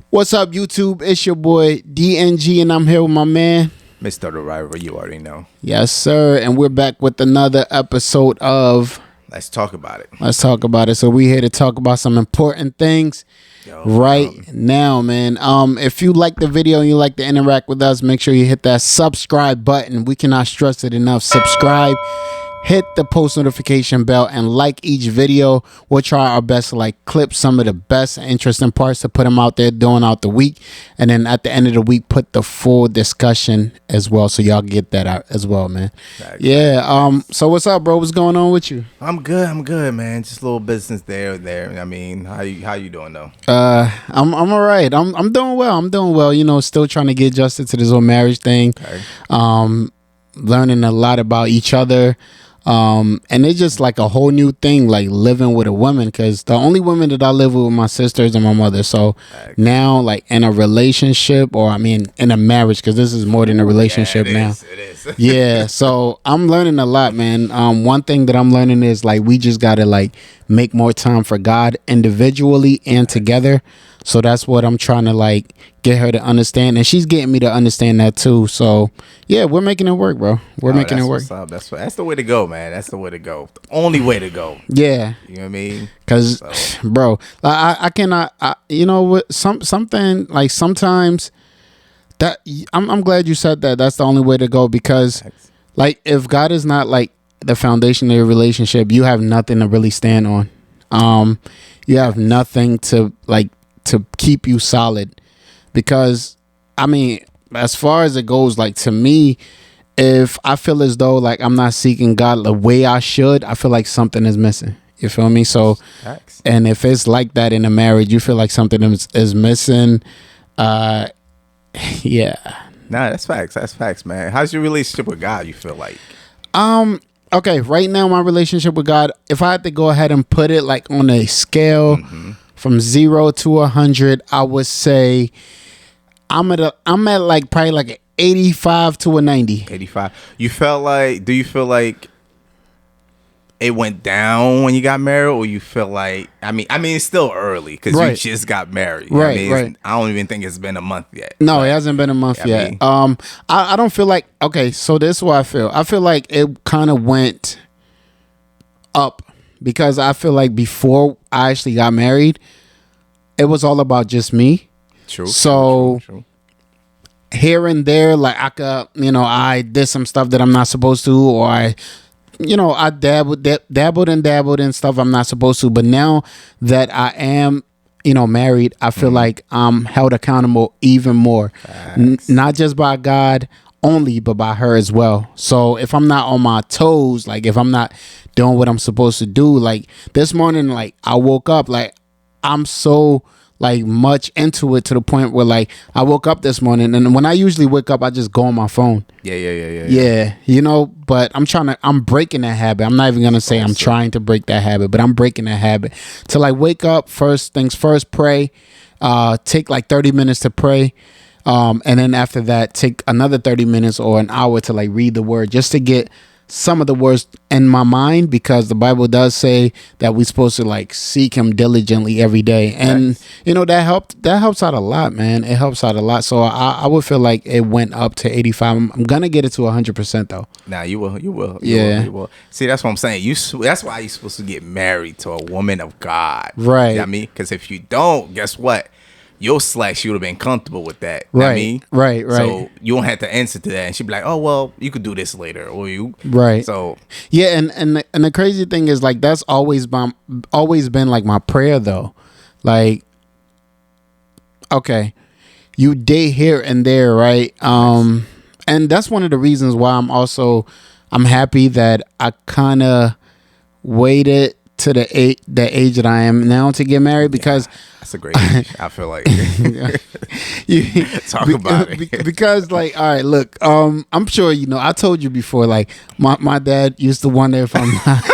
What's up, YouTube? It's your boy DNG, and I'm here with my man, Mr. The River, you already know. Yes, sir. And we're back with another episode of Let's talk about it. Let's Talk About It. So we're here to talk about some important things now, man. If you like the video and you like to interact with us, make sure you hit that subscribe button. We cannot stress it enough. Subscribe. Hit the post notification bell and like each video. We'll try our best to clip some of the best interesting parts to put them out there during out the week. And then at the end of the week, put the full discussion as well. So y'all get that out as well, man. Exactly. Yeah. So what's up, bro? What's going on with you? I'm good, man. Just a little business there. I mean, how you doing though? I'm all right. I'm doing well. You know, still trying to get adjusted to this whole marriage thing. Okay. Learning a lot about each other. And it's just like a whole new thing, like living with a woman, because the only women that I live with my sisters and my mother. So now, like in a relationship, or I mean in a marriage, because this is more than a relationship now. It is. Yeah, so I'm learning a lot, man. One thing that I'm learning is like we just gotta like make more time for God individually and together. So that's what I'm trying to like get her to understand, and she's getting me to understand that too. So yeah, we're making it work, bro. We're making it work. That's the way to go, man. That's the way to go. The only way to go. Yeah, you know what I mean? Because, bro, I cannot. You know what? Something like sometimes that I'm glad you said that. That's the only way to go, because like if God is not like the foundation of your relationship, you have nothing to really stand on. You have nothing to keep you solid, because I mean, as far as it goes, like to me, if I feel as though like I'm not seeking God the way I should, I feel like something is missing. You feel me? So, and if it's like that in a marriage, you feel like something is missing. Yeah. Nah, that's facts. That's facts, man. How's your relationship with God, you feel like? Okay, right now my relationship with God, if I had to go ahead and put it like on a scale from 0 to 100, I would say I'm at like probably like an 85 to a 90. 85. Do you feel like it went down when you got married, or you feel like I mean it's still early because you just got married. Right. I don't even think it's been a month yet. No, it hasn't been a month yet. I don't feel like, okay, so this is what I feel. I feel like it kind of went up, because I feel like before I actually got married, it was all about just me. True. So true. Here and there, like I could, I did some stuff that I'm not supposed to, or I dabbled in stuff I'm not supposed to. But now that I am, married, I feel like I'm held accountable even more, not just by God only, but by her as well. So if I'm not on my toes, like if I'm not doing what I'm supposed to do, like this morning, like I woke up, like I'm so like much into it to the point where like I woke up this morning, and when I usually wake up, I just go on my phone. Yeah. But I'm breaking that habit. I'm not even gonna say I'm trying to break that habit, but I'm breaking that habit to like wake up, first things first, pray, take like 30 minutes to pray. And then after that, take another 30 minutes or an hour to like read the word, just to get some of the words in my mind, because the Bible does say that we're supposed to like seek him diligently every day. And that helps out a lot, man. It helps out a lot. So I would feel like it went up to 85. I'm gonna get it to 100% though. Nah, you will. You will. See, that's what I'm saying. That's why you're supposed to get married to a woman of God. Right. You know what I mean? Because if you don't, guess what? Your slacks, you would have been comfortable with that. Right. I mean? Right. So you don't have to answer to that. And she'd be like, oh, well, you could do this later. Or you. Right. So. Yeah. And the crazy thing is, like, that's always been like my prayer, though. Like, okay, you date here and there, right? And that's one of the reasons why I'm happy that I kind of waited to the age that I am now to get married, because that's a great age. I feel like talk about it, because like, all right, look, I'm sure I told you before, like my dad used to wonder if I'm not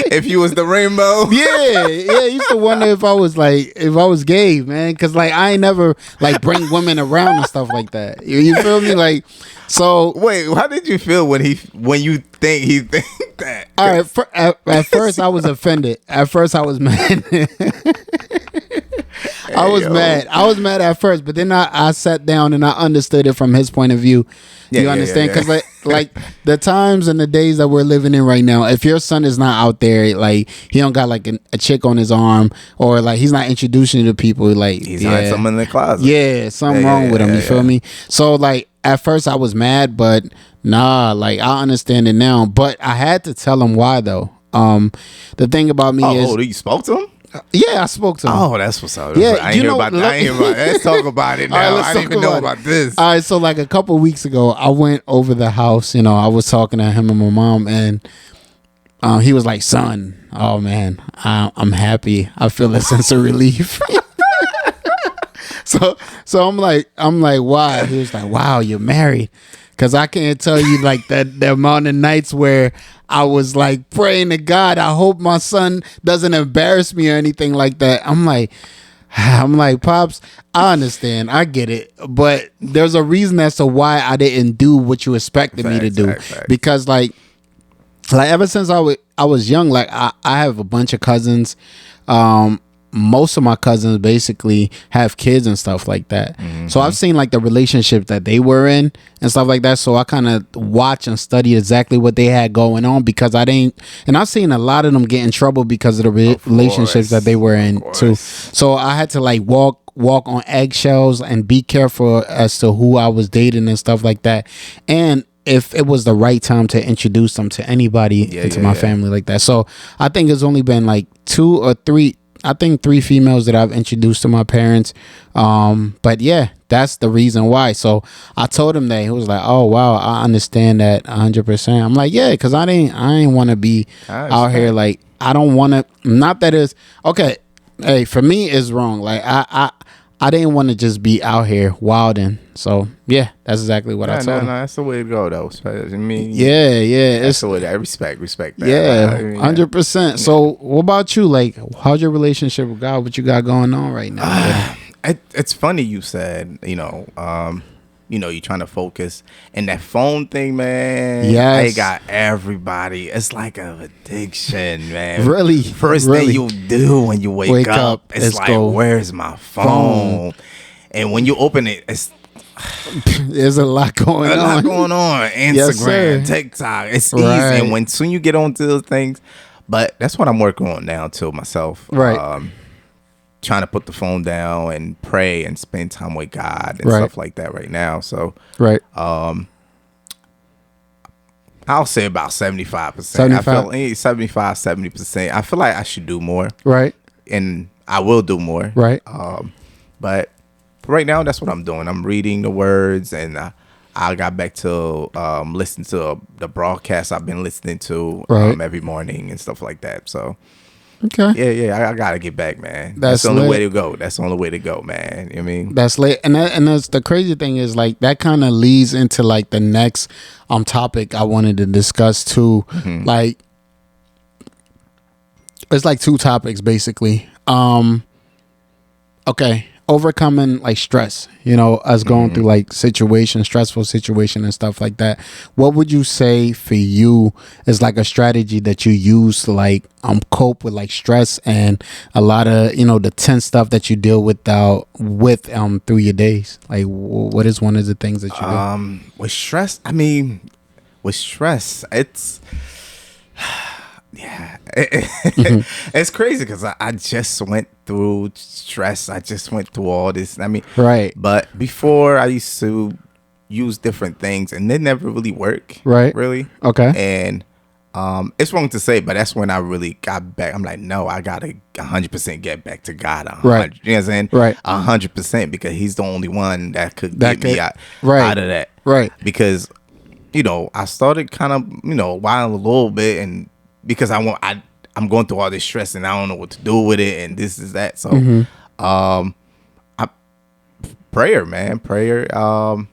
if you was the rainbow. Yeah, he used to wonder if I was gay, man, because like I ain't never like bring women around and stuff like that. You feel me? Like, so wait, how did you feel when you think he think that? All right, at first I was offended. At first I was mad. I was mad. I was mad at first, but then I sat down and I understood it from his point of view. You understand? Because like the times and the days that we're living in right now, if your son is not out there, like he don't got like a chick on his arm, or like he's not introducing you to people, like he's not someone in the closet. Yeah, something wrong with him. You feel me? So like at first I was mad, but nah, like I understand it now. But I had to tell him why though. The thing about me is, you spoke to him? Yeah, I spoke to him. Oh, that's what's up. Yeah, I ain't hear about that. Let's talk about it now. All right, I didn't even know about this. All right, so like a couple weeks ago, I went over the house. You know, I was talking to him and my mom, and he was like, "Son, oh man, I'm happy. I feel a sense of relief." So I'm like, why? He was like, wow, you're married. Cause I can't tell you like the amount of nights where I was like praying to God, I hope my son doesn't embarrass me or anything like that. I'm like, Pops, I understand, I get it, but there's a reason as to why I didn't do what you expected me to do. Because like ever since I was young, like I have a bunch of cousins. Most of my cousins basically have kids and stuff like that. Mm-hmm. So I've seen like the relationships that they were in and stuff like that. So I kind of watch and study exactly what they had going on, because and I've seen a lot of them get in trouble because of the relationships that they were in too. So I had to like walk on eggshells and be careful as to who I was dating and stuff like that. And if it was the right time to introduce them to anybody into my family like that. So I think it's only been like 2 or 3, I think 3 females that I've introduced to my parents. But yeah, that's the reason why. So I told him that. He was like, oh wow, I understand that 100%. I'm like, yeah, because I ain't want to be out here. Like, I don't want to, not that it's okay. Hey, for me it's wrong. Like I didn't want to just be out here wilding. So yeah, that's exactly what I told him. No, that's the way to go though. I mean, yeah, that's the way that I respect that. Yeah, 100%. So what about you? Like, how's your relationship with God? What you got going on right now? It's funny you said, you're trying to focus, and that phone thing, man. Yes, they got everybody. It's like an addiction, man. Really, first thing you do when you wake up, it's like, where's my phone? And when you open it, there's a lot going on. Instagram, TikTok, it's easy. And when soon you get onto those things, but that's what I'm working on now too myself. Right. Trying to put the phone down and pray and spend time with God and stuff like that right now. So I'll say about 75%. I feel 75, 70%. I feel like I should do more. Right. And I will do more. Right. But right now, that's what I'm doing. I'm reading the words, and I got back to listen to the broadcast I've been listening to every morning and stuff like that. So, okay, I gotta get back, man. That's the only way to go. That's the only way to go, man. I mean, that's late, and that's the crazy thing is like that kind of leads into like the next topic I wanted to discuss too. Mm-hmm. Like, it's like 2 topics basically. Okay. Overcoming like stress, us going through like stressful situation and stuff like that. What would you say for you is like a strategy that you use to like cope with like stress and a lot of the tense stuff that you deal with through your days? Like, what is one of the things that you do? With stress, it's yeah, it's crazy because I just went through stress. I just went through all this. I mean, but before I used to use different things and they never really work. Right. Really. Okay. And it's wrong to say, but that's when I really got back. I'm like, no, I gotta 100% get back to God. 100, right. You know what I'm saying? Right. 100% because He's the only one that could get me out of that. Right. Because I started kind of wilding a little bit and. Because I'm going through all this stress and I don't know what to do with it and this is that. So, prayer, and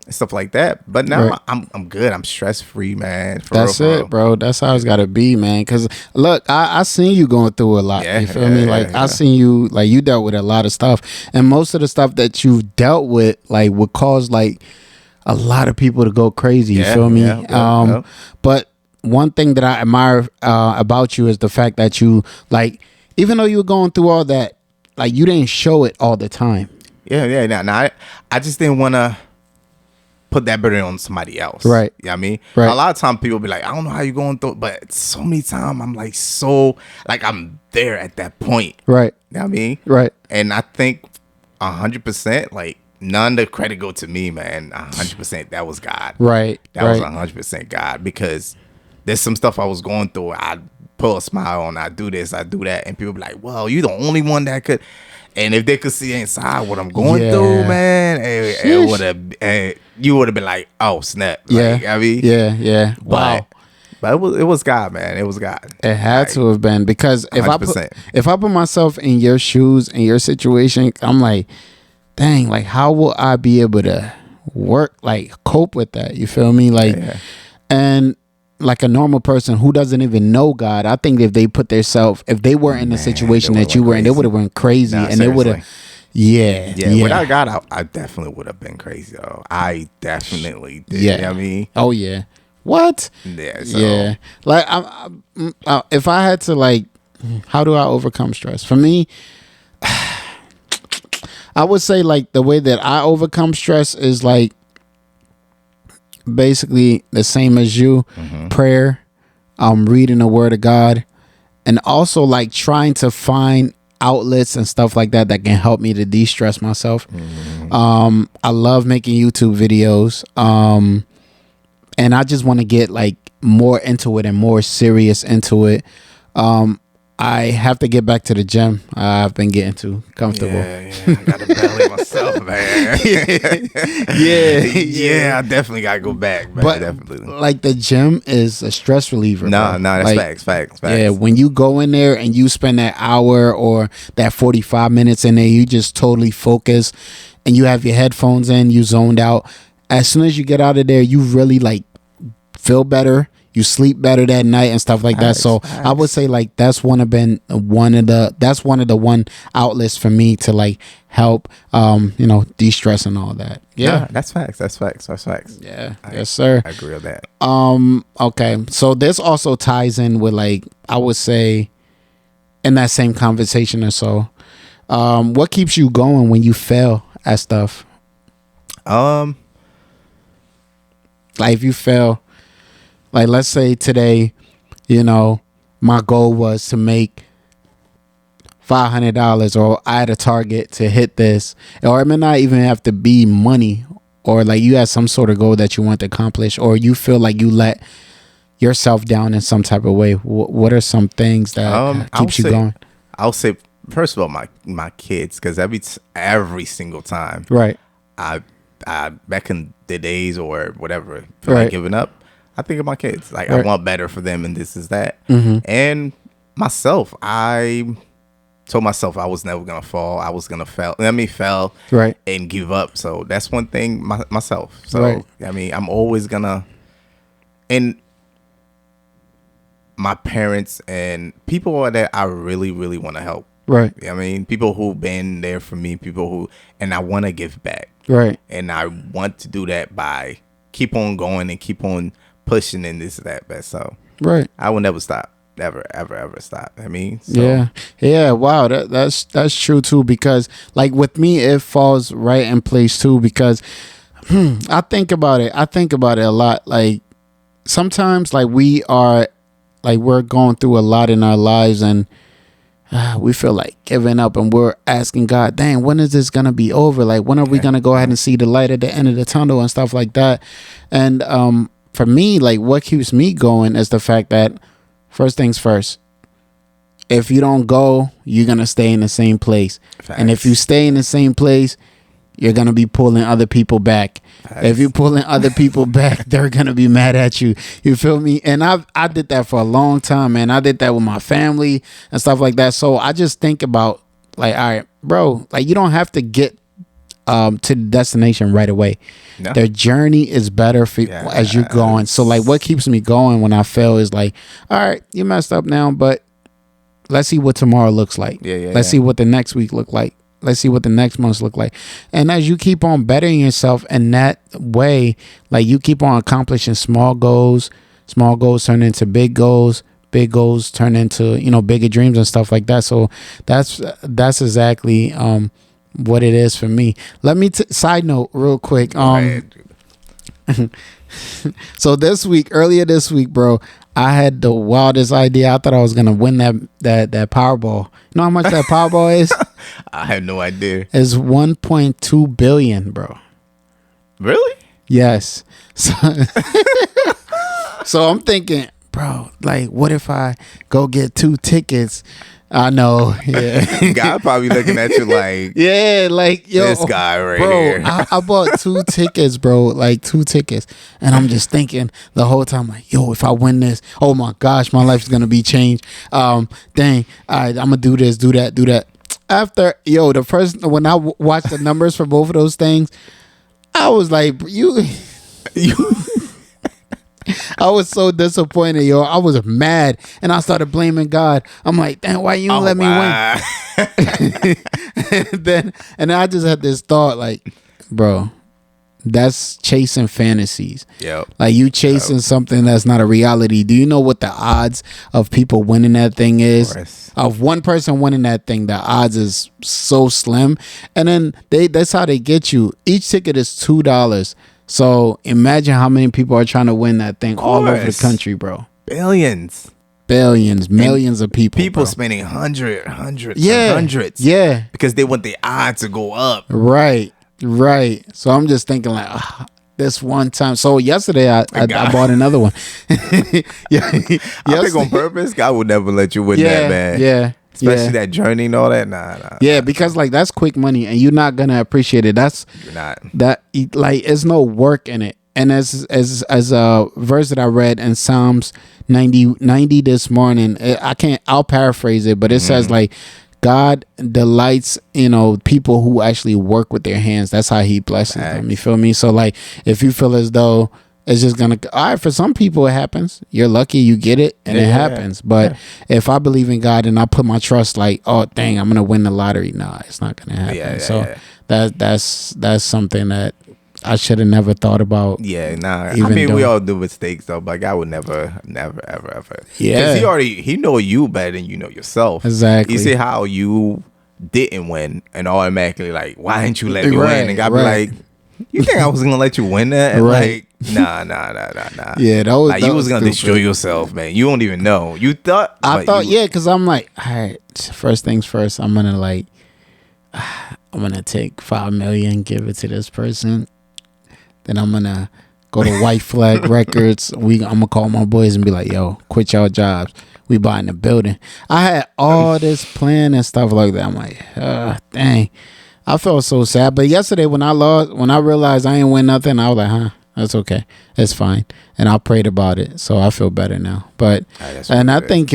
stuff like that. But now I'm good. I'm stress free, man. That's it, bro. That's how it's gotta be, man. Because look, I seen you going through a lot. Yeah, you feel me? Like I seen you, like you dealt with a lot of stuff, and most of the stuff that you've dealt with, like would cause like a lot of people to go crazy. You feel me? But one thing that I admire about you is the fact that you, like, even though you were going through all that, like you didn't show it all the time. Yeah. Now I just didn't want to put that burden on somebody else. Right. You know what I mean? Right. A lot of times people be like, I don't know how you going through it, but so many times I'm like, so like I'm there at that point. Right. You know what I mean? Right. And I think 100%, like none of the credit go to me, man. 100% that was God. Right. That was 100% God, because there's some stuff I was going through. I pull a smile on, I do this, I do that, and people be like, well, you the only one that could. And if they could see inside what I'm going through, man, it would have. You would have been like, "Oh snap!" Like, Yeah, I mean, yeah. Wow, but it was God, man. It was God. it had to have been, because if 100%. if I put myself in your shoes, in your situation, I'm like, dang, like how will I be able to cope with that? You feel me? Like, and like a normal person who doesn't even know God, I think if they put themselves, if they were in the situation that you were in, they would have went crazy, and they would have. Yeah. Without God, I definitely would have been crazy, though. I definitely did. Yeah. You know what I mean? Oh yeah. What? Yeah. So. Yeah. Like if I had to, like, how do I overcome stress? For me, I would say like the way that I overcome stress is like basically the same as you. Prayer, reading the Word of God, and also like trying to find outlets and stuff like that can help me to de-stress myself. I love making YouTube videos, and I just want to get like more into it and more serious into it. I have to get back to the gym. I've been getting too comfortable. Yeah, I got a belly myself, man. Yeah, I definitely gotta go back, man. But definitely. Like the gym is a stress reliever. No, that's like, facts. Yeah, when you go in there and you spend that hour or that 45 minutes in there, you just totally focus, and you have your headphones in, you zoned out. As soon as you get out of there, you really like feel better. You sleep better that night and stuff like that. So I would say like that's one of the outlets for me to like help de-stress and all that. Yeah, that's facts. Yeah, yes sir. I agree with that. Okay, so this also ties in with like, I would say in that same conversation or so, what keeps you going when you fail at stuff? Like if you fail, like let's say today, my goal was to make $500, or I had a target to hit this, or it may not even have to be money, or like you had some sort of goal that you want to accomplish, or you feel like you let yourself down in some type of way. What are some things that keeps you going? I'll say, first of all, my kids, because every single time, right, I back in the days or whatever, right, giving up, I think of my kids. Like, right. I want better for them, and this is that. And myself, I told myself I was never gonna fall. I was gonna fail. Fail, right, and give up. So that's one thing myself. So right. I'm always gonna, and my parents and people that I really, really want to help. Right. People who've been there for me, and I want to give back. Right. And I want to do that by keep on going and keep on pushing and this, that, but so. Right. I will never stop. Never, ever stop. Yeah. Wow. That's true too, because like with me, it falls right in place too, because I think about it a lot. Like sometimes like we're going through a lot in our lives, and we feel like giving up, and we're asking God, dang, when is this gonna be over? Like, when are we gonna go ahead and see the light at the end of the tunnel and stuff like that? And for me, like what keeps me going is the fact that, first things first, if you don't go, you're gonna stay in the same place. Facts. And if you stay in the same place, you're gonna be pulling other people back. Facts. If you're pulling other people back, they're gonna be mad at you. You feel me? And I did that for a long time, man. I did that with my family and stuff like that. So I just think about like, all right, bro, like you don't have to get to the destination right away. No. Their journey is better for as you're going. So like what keeps me going when I fail is like, all right, you messed up now, but let's see what tomorrow looks like. Let's see what the next week look like. Let's see what the next months look like. And as you keep on bettering yourself in that way, like you keep on accomplishing small goals turn into big goals big goals turn into, you know, bigger dreams and stuff like that. So that's exactly what it is for me. Let me side note real quick. So earlier this week, bro, I had the wildest idea. I thought I was gonna win that Powerball. You know how much that Powerball is? I have no idea. It's 1.2 billion, bro. Really? Yes. So, so I'm thinking, bro, like, what if I go get 2 tickets? I know, yeah. God probably looking at you like, yeah, like, yo, this guy right bro, here. I bought 2 tickets, bro, like 2 tickets, and I'm just thinking the whole time, like, yo, if I win this, oh my gosh, my life's gonna be changed. Dang, all right, I'm gonna do this, do that. After, yo, when I watched the numbers for both of those things, I was like, you. I was so disappointed, yo. I was mad, and I started blaming God. I'm like, damn, why you don't let me win? and then I just had this thought, like, bro, that's chasing fantasies. Yep. Like, you chasing something that's not a reality. Do you know what the odds of people winning that thing is? Of one person winning that thing, the odds is so slim. And then that's how they get you. Each ticket is $2. So imagine how many people are trying to win that thing all over the country, bro. Billions, millions of people. People bro. spending hundreds, yeah, hundreds. Yeah. Because they want the odds to go up. Right. So I'm just thinking like, this one time. So yesterday I bought another one. Yeah. I think on purpose, God would never let you win that, man. Yeah. Especially that journey and all that. Nah. Yeah, because like that's quick money and you're not gonna appreciate it. You're not. That like there's no work in it. And as a verse that I read in Psalms 90 this morning, I'll paraphrase it, but it says like God delights, people who actually work with their hands. That's how he blesses them. You feel me? So like if you feel as though it's just gonna, all right, for some people it happens. You're lucky you get it and it happens. But if I believe in God and I put my trust like, oh dang, I'm gonna win the lottery. Nah, it's not gonna happen. That's something that I should have never thought about. Yeah, nah. I mean, we all do mistakes though, but God would never, ever. Yeah. Because he know you better than you know yourself. Exactly. You see how you didn't win and automatically like, why didn't you let me win? And God be like, you think I was gonna let you win that? And like, nah. Yeah, you was gonna destroy yourself, man. You don't even know. You thought. I thought, because I'm like, all right, first things first. I'm gonna take 5 million, give it to this person. Then I'm gonna go to White Flag Records. I'm gonna call my boys and be like, yo, quit y'all jobs. We buying the building. I had all this plan and stuff like that. I'm like, dang. I felt so sad. But yesterday when I realized I ain't win nothing, I was like, that's okay. It's fine. And I prayed about it. So I feel better now. But that thing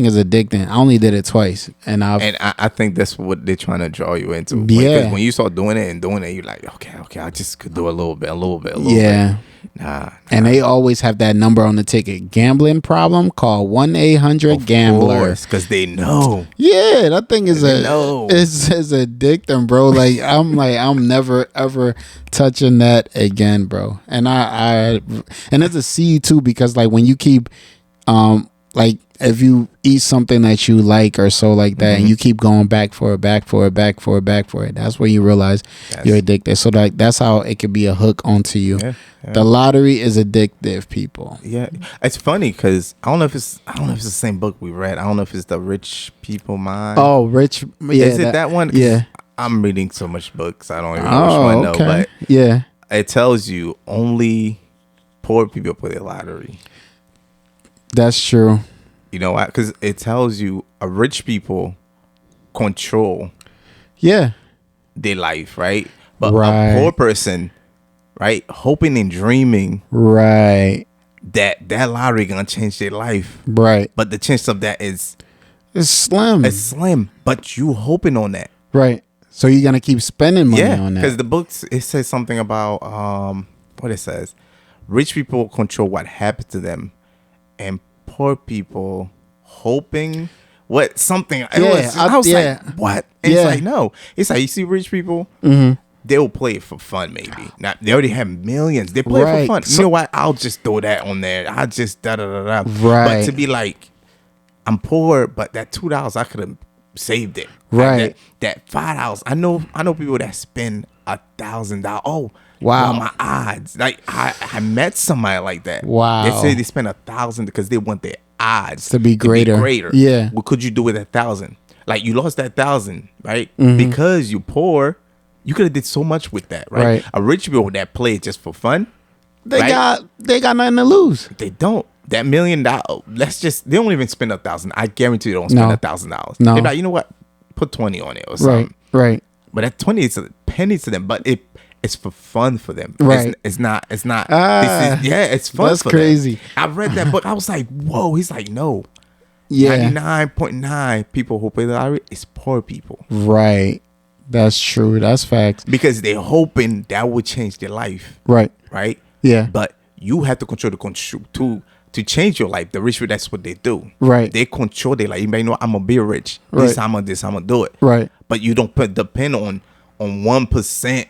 is addicting. I only did it twice. And I think that's what they're trying to draw you into. Yeah. When you start doing it, you're like, okay, I just could do a little bit. Yeah. Nah. And they always have that number on the ticket. Gambling problem? Call 1-800-GAMBLER. Because they know. Yeah, that thing is it's addicting, bro. Like I'm never ever touching that again, bro. And and it's a seed too, because like when you keep like if you eat something that you like or so like that, and you keep going back for it, that's when you realize you're addicted. So like that's how it could be a hook onto you. Yeah. The lottery is addictive, people. Yeah, it's funny because I don't know if it's the same book we read. I don't know if it's the Rich People Mind. Oh, Rich. Yeah, is it that one? Yeah, I'm reading so much books. I don't even know which one though. But yeah, it tells you only poor people play the lottery. That's true. You know why? Because it tells you rich people control their life, right? But a poor person, right, hoping and dreaming that lottery gonna change their life. Right. But the chance of that it's slim. It's slim. But you hoping on that. Right. So you're gonna keep spending money on that. Because the books, it says something about what it says. Rich people control what happens to them, and poor people hoping something. I was like, what? And it's like, no. It's like, you see rich people, they'll play it for fun, maybe. Now, they already have millions. They play it for fun. So, you know what? I'll just throw that on there. I just da-da-da-da. Right. But to be like, I'm poor, but that $2 I could have saved it. Right. That $5. I know people that spend $1,000. Oh, wow. Well, my odds. Like I met somebody like that. Wow. They say they spend $1,000 because they want their odds to be greater. Yeah. What could you do with $1,000? Like you lost that $1,000, right? Mm-hmm. Because you're poor, you could have did so much with that, right? A rich people that play just for fun, they got nothing to lose. They don't. That $1 million, they don't even spend $1,000. I guarantee you they don't spend $1,000. No. They're like, you know what? Put 20 on it or something. Right. But that 20 is a penny to them, but it's for fun for them. Right. It's not. It's fun that's for them. crazy. I read that book. I was like, whoa. He's like, no. Yeah. 99.9 people who play the lottery is poor people. Right. That's true. That's facts. Because they're hoping that would change their life. Right. Right? Yeah. But you have to control the control to change your life. The rich people, that's what they do. Right. They control their life. You may know, I'm gonna be rich. Right. This I'm gonna do it. Right. But you don't depend on 1%.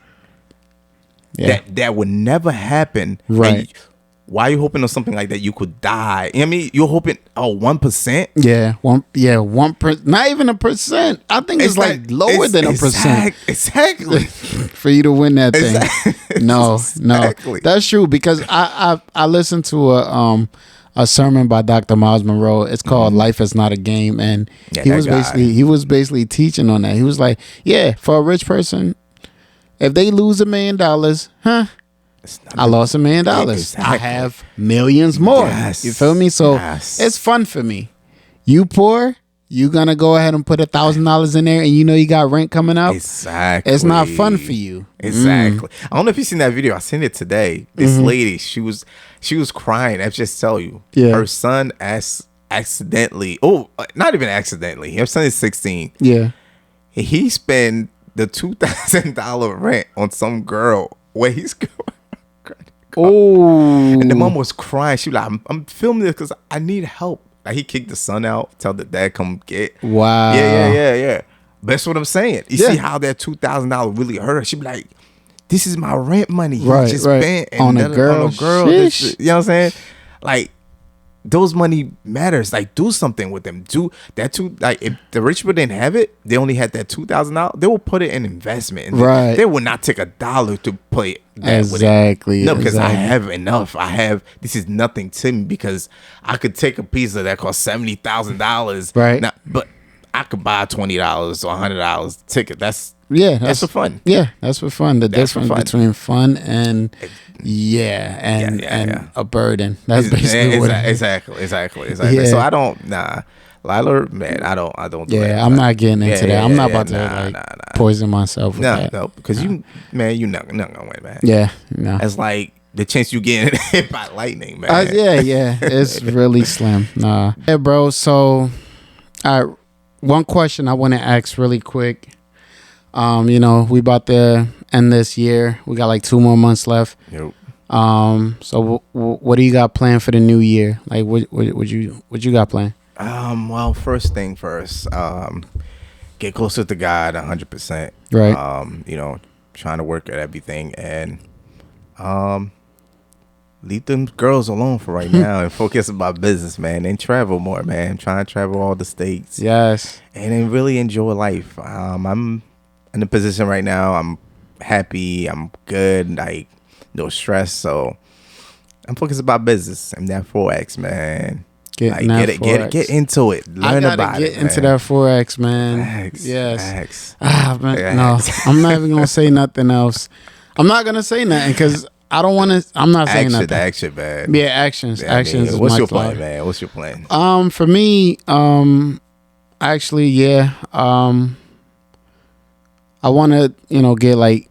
Yeah. That would never happen. Right. And why are you hoping on something like that? You could die. I mean, you're hoping 1%. Yeah, 1%. Not even 1%. I think it's like lower than 1%. Exactly. For you to win that thing. No. That's true, because I listened to a sermon by Dr. Miles Monroe. It's called "Life Is Not a Game," and he was basically teaching on that. He was like, yeah, for a rich person, if they lose $1 million, I lost $1 million. Exactly. I have millions more. Yes. You feel me? So it's fun for me. You poor, you gonna go ahead and put $1,000 in there, and you know you got rent coming up. Exactly. It's not fun for you. Exactly. I don't know if you've seen that video. I seen it today. This lady, she was crying. I just tell you, her son accidentally. Oh, not even accidentally. Her son is 16. Yeah. He spent the $2,000 rent on some girl where he's going. Oh. And the mom was crying. She was like, I'm filming this because I need help. Like, he kicked the son out, tell the dad come get. Wow. Yeah. But that's what I'm saying. You see how that $2,000 really hurt her. She be like, this is my rent money. You just spent on a girl. This, you know what I'm saying? Like, those money matters. Like, do something with them. Do that too. Like, if the rich people didn't have it, they only had that $2,000. They will put it in investment. And right. They would not take $1 to play that exactly. With it. No, because I have enough. This is nothing to me, because I could take a pizza that costs $70,000. Right. Now, but I could buy $20 or $100 ticket. That's for fun. Yeah, that's for fun. The difference between fun and and a burden. That's basically what it is. Exactly. Yeah. So I don't Lila, man, I don't do that. Yeah, I'm not getting into that. I'm not about to poison myself with that. No, because you're not gonna win, man. Yeah, no. It's like the chance you get hit by lightning, man. Yeah. It's really slim. Nah. Yeah, bro. So one question I want to ask really quick. We about to end this year. We got like 2 more months left. Yep. So what do you got planned for the new year? Like, what you got planned? Well, first thing first, get closer to God 100%. Right. Trying to work at everything, and leave them girls alone for right now and focus on my business, man. And travel more, man. I'm trying to travel all the states. Yes. And then really enjoy life. I'm in a position right now. I'm happy. I'm good. Like, no stress. So I'm focused about business. I'm that Forex, man. Get into it. Learn about it. Get into that Forex, man. Facts, yes. Facts. Man, no, I'm not even gonna say nothing else. I'm not gonna say nothing because I don't want to. I'm not saying nothing. Action, man. Yeah, actions. Actions. What's your plan, man? What's your plan? For me, actually, yeah. I want to, get like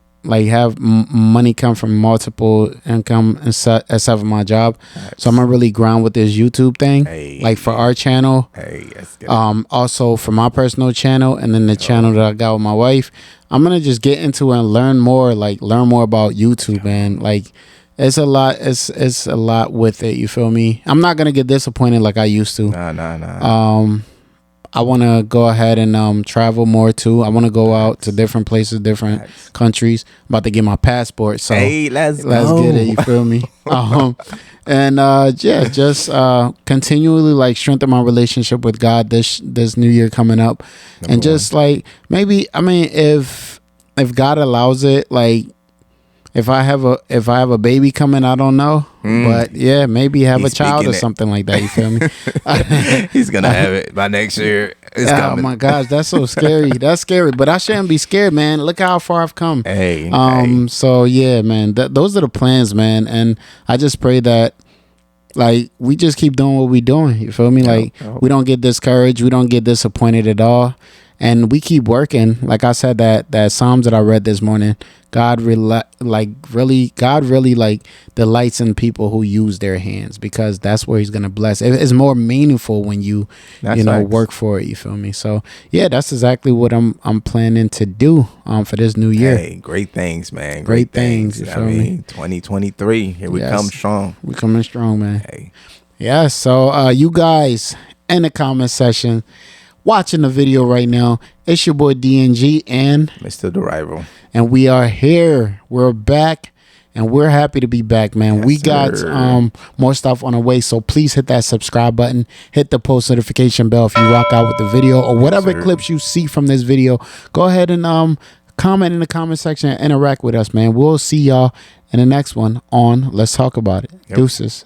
have money come from multiple income aside from my job. Nice. So I'm gonna really grind with this YouTube thing, like for our channel. That's good. Also for my personal channel, and then the channel that I got with my wife. I'm gonna just get into it and learn more about YouTube, man. Like, it's a lot. It's a lot with it. You feel me? I'm not gonna get disappointed like I used to. Nah. I want to go ahead and travel more too. I want to go out to different places, different countries. I'm about to get my passport, so hey, let's get it. You feel me? And yeah, just continually like strengthen my relationship with God this new year coming up, and just like maybe, I mean, if God allows it, like if I have a baby coming, I don't know, but yeah, maybe have a child or something like that. You feel me? He's gonna have it by next year. It's coming. Oh my gosh, that's so scary. That's scary, but I shouldn't be scared, man. Look how far I've come. Hey. So yeah, man, those are the plans, man, and I just pray that like we just keep doing what we're doing. You feel me? Like we don't get discouraged, we don't get disappointed at all, and we keep working. Like I said, that Psalms that I read this morning, God really like delights in people who use their hands, because that's where He's gonna bless. It's more meaningful when you work for it. You feel me? So yeah, that's exactly what I'm planning to do for this new year. Hey, great things, man. Great things. You feel me? 2023, here we come strong. We coming strong, man. Hey. Yeah. So you guys in the comment section watching the video right now, it's your boy DNG and Mr. The Rival. And we are here. We're back, and we're happy to be back, man. Yes, we got more stuff on the way, so please hit that subscribe button, hit the post notification bell if you rock out with the video, or whatever clips you see from this video. Go ahead and comment in the comment section and interact with us, man. We'll see y'all in the next one on Let's Talk About It. Deuces.